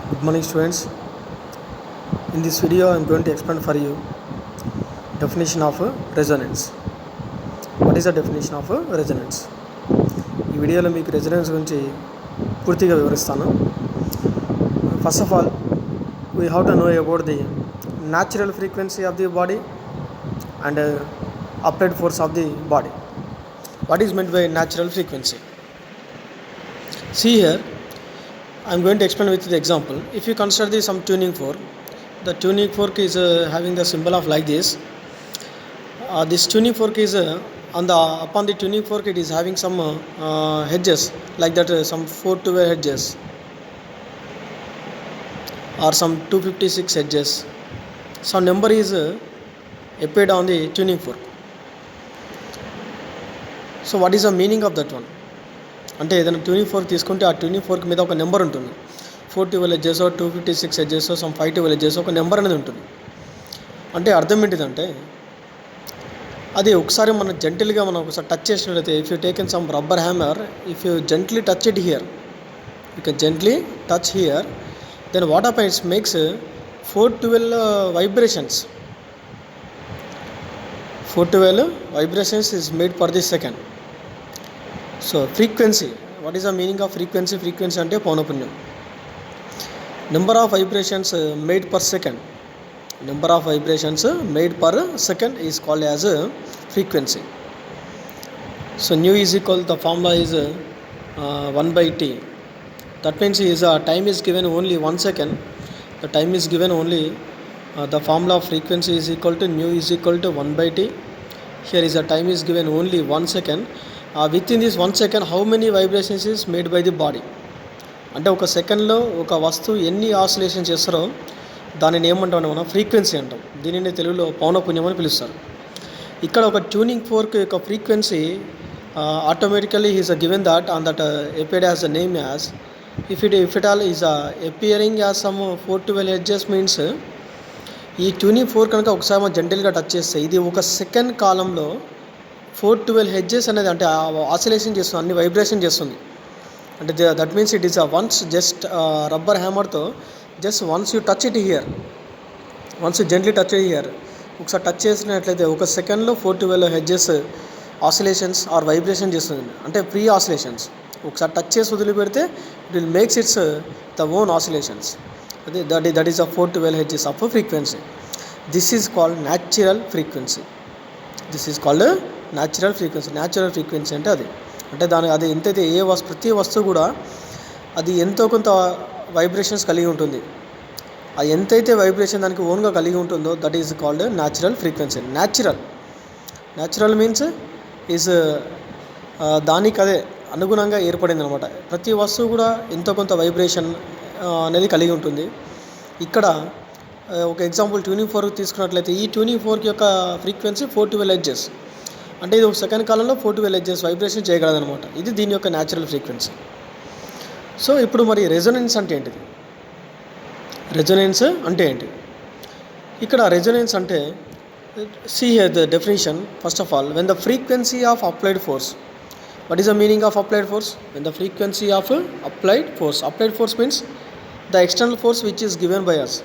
Good morning students. In this video I am going to explain for you definition of resonance. What is the definition of resonance? ఈ వీడియోలో మీకు resonance గురించి పూర్తిగా వివరిస్తాను. First of all, we have to know about the natural frequency of the body and applied force of the body. What is meant by natural frequency? See here, I am going to explain with the example. If you consider some tuning fork, the tuning fork is having the symbol of like this. This tuning fork is upon the tuning fork it is having some edges like that, some 412 edges or some 256 edges. Some number is appeared on the tuning fork. So what is the meaning of that one? అంటే ఏదైనా tuning fork తీసుకుంటే ఆ tuning fork మీద ఒక number ఉంటుంది. 412 edges, 256 edges, some 512 edges, ఒక number అనేది ఉంటుంది. అంటే అర్థం ఏంటిదంటే అది ఒకసారి మనం జెంటిల్గా మనం ఒకసారి టచ్ చేసినట్లయితే, if you taken some rubber hammer, if you gently touch it here, you can gently touch here, then what happens makes 412 vibrations. 412 vibrations is made per the second. So frequency, what is the meaning of frequency? Frequency అంటే పౌనపున్యం. Number of vibrations made per second. Number of vibrations made per second is called as frequency. So nu is equal, the formula is 1 by t. That means is time is given only 1 second. The time is given only, the formula of frequency is equal to nu is equal to 1 by t. Here is the time is given only 1 second. Within this 1 second how many vibrations is made by the body. అంటే ఒక సెకండ్లో ఒక వస్తువు ఎన్ని oscillation చేస్తారో దానిని ఏమంటాం మనం ఫ్రీక్వెన్సీ అంటాం. దీనిని తెలుగులో పౌనపున్యం అని పిలుస్తారు. ఇక్కడ ఒక ట్యూనింగ్ ఫోర్క్ యొక్క frequency automatically is given that on that appeared as a name as, if it all is appearing as some 412 edges means, ఈ ట్యూనింగ్ ఫోర్క్ కనుక ఒకసారి మనం జెంటల్గా టచ్ చేస్తే ఇది ఒక సెకండ్ కాలంలో 412 హెడ్జెస్ అనేది అంటే ఆసిలేషన్ చేస్తుంది, అన్ని వైబ్రేషన్ చేస్తుంది. అంటే that means it is once just rubber హ్యామర్తో just once you touch it here, once you gently touch it here, ఒకసారి టచ్ చేసినట్లయితే ఒక సెకండ్లో 412 హెడ్జెస్ ఆసిలేషన్స్ ఆర్ వైబ్రేషన్ చేస్తుంది. అంటే ప్రీ ఆసిలేషన్స్ ఒకసారి టచ్ చేసి వదిలిపెడితే it will makes its the own oscillations. అదే that is 412 hertz of frequency. This is called natural frequency. This is called natural frequency. Natural frequency అంటే అంటే దాని అది ఎంతైతే ప్రతి వస్తువు కూడా అది ఎంతో కొంత వైబ్రేషన్స్ కలిగి ఉంటుంది. అది ఎంతైతే వైబ్రేషన్ దానికి ఓన్గా కలిగి ఉంటుందో that is called natural frequency. Natural means is దానికి అదే అనుగుణంగా ఏర్పడింది అనమాట. ప్రతి వస్తువు కూడా ఎంతో కొంత వైబ్రేషన్ అనేది కలిగి ఉంటుంది. ఇక్కడ ఒక ఎగ్జాంపుల్ ట్యూనింగ్ ఫోర్క్ తీసుకున్నట్లయితే ఈ ట్యూనింగ్ ఫోర్క్ యొక్క ఫ్రీక్వెన్సీ 412 ఎడ్జెస్. అంటే ఇది ఒక సెకండ్ కాలంలో 412 ఎడ్జెస్ వైబ్రేషన్ చేయగలదనమాట. ఇది దీని యొక్క న్యాచురల్ ఫ్రీక్వెన్సీ. సో ఇప్పుడు మరి రెజొనెన్స్ అంటే ఏంటిది? రెజొనెన్స్ అంటే ఏంటి? ఇక్కడ రెజొనెన్స్ అంటే see here the definition. First of all, when the frequency of applied force, what is the meaning of applied force? When the frequency of applied force means the external force which is given by us.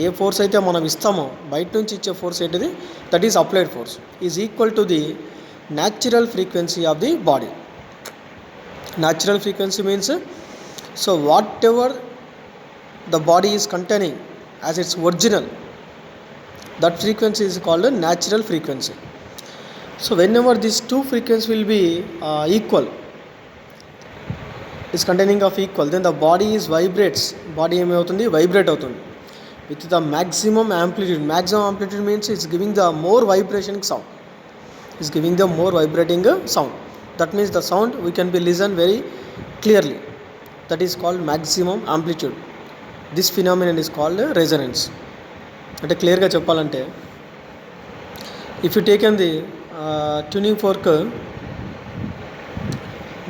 ఏ force అయితే మనం ఇస్తామో బయట నుంచి ఇచ్చే force ఏంటిది, that is applied force, is equal to the natural frequency of the body. Natural frequency means, so whatever the body is containing as its original, that frequency is called natural frequency. So whenever this two frequency will be equal, is containing of equal, then the body is vibrates. Body ఏమవుతుంది? Vibrate అవుతుంది with the maximum amplitude. Maximum amplitude means it's giving the more vibrating sound. It's giving the more vibrating sound. That means the sound we can be listen very clearly. That is called maximum amplitude. This phenomenon is called resonance. అంటే క్లియర్గా చెప్పాలంటే, if you taken the tuning fork,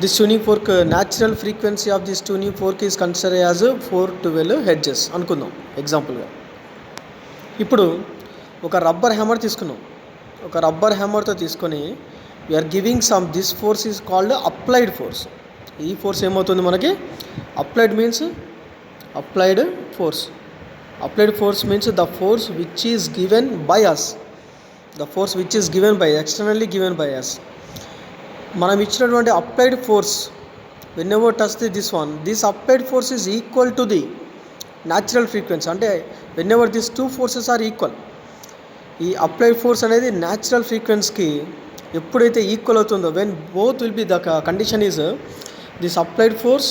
this tuning fork natural frequency of this tuning fork is considered as 412 hedges అనుకుందాం ఎగ్జాంపుల్గా. ఇప్పుడు ఒక rubber hammer తీసుకున్నాం. ఒక rubber హ్యామర్తో తీసుకొని we are giving some, this force is called applied force. ఈ force ఏమవుతుంది మనకి? Applied means applied force. Applied force means the force which is given by us, the force which is given by, externally given by us. మనం ఇచ్చినటువంటి applied force whenever touch this one, this applied force is equal to the natural frequency. అంటే whenever this two forces are equal, ఈ applied force అనేది న్యాచురల్ ఫ్రీక్వెన్సీకి ఎప్పుడైతే equal అవుతుందో, when both will be the condition is this applied force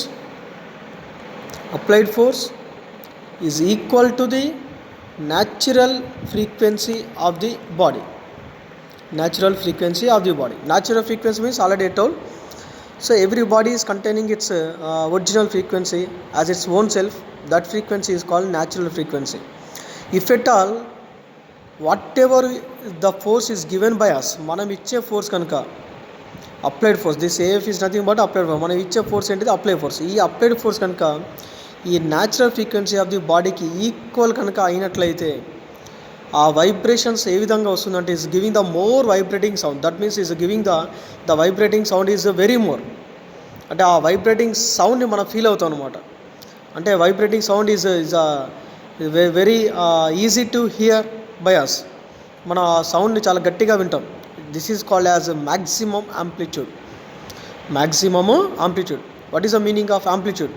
is equal to the natural frequency of the body. Natural frequency of the body. Natural frequency means already I told. So every body is containing its original frequency as its own self. That frequency is called natural frequency. If at all whatever the force is given by us, మనం ఇచ్చే force కనుక applied force, this AF is nothing but applied force. మనం ఇచ్చే force ఏంటిది? Applied force. ఈ applied force కనుక ఈ natural frequency of the బాడీకి ఈక్వల్ కనుక అయినట్లయితే ఆ వైబ్రేషన్స్ ఏ విధంగా వస్తుందంటే is giving the more vibrating sound. That means is giving the vibrating sound is very more. అంటే ఆ వైబ్రేటింగ్ సౌండ్ని మనం ఫీల్ అవుతాం అనమాట. అంటే vibrating sound is very easy to hear by us. మనం ఆ సౌండ్ని చాలా గట్టిగా వింటాం. This is called as maximum amplitude. Maximum amplitude. What is the meaning of amplitude?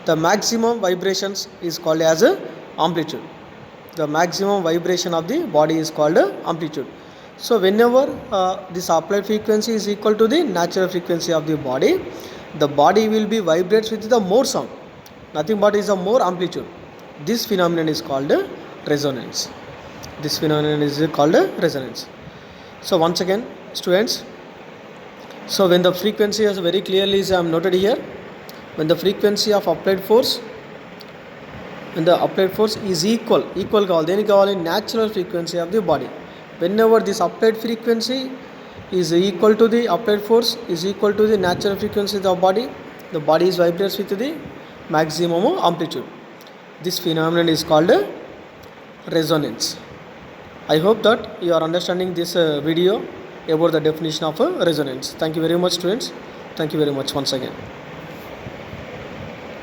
The maximum vibrations is called as amplitude. The maximum vibration of the body is called amplitude. So whenever this applied frequency is equal to the natural frequency of the body will be vibrates with the more sound. Nothing but is a more amplitude. This phenomenon is called resonance. This phenomenon is called resonance. So once again, students, so when the frequency is very clearly is noted here, when the frequency of applied force is equal కావాలి దేనికి కావాలి? Natural frequency of the body. When ever this applied frequency is equal to the applied force is equal to the natural frequency of body, the body is vibrates with the maximum amplitude. This phenomenon is called resonance. I hope that you are understanding this video about the definition of resonance. Thank you very much, students. Thank you very much once again.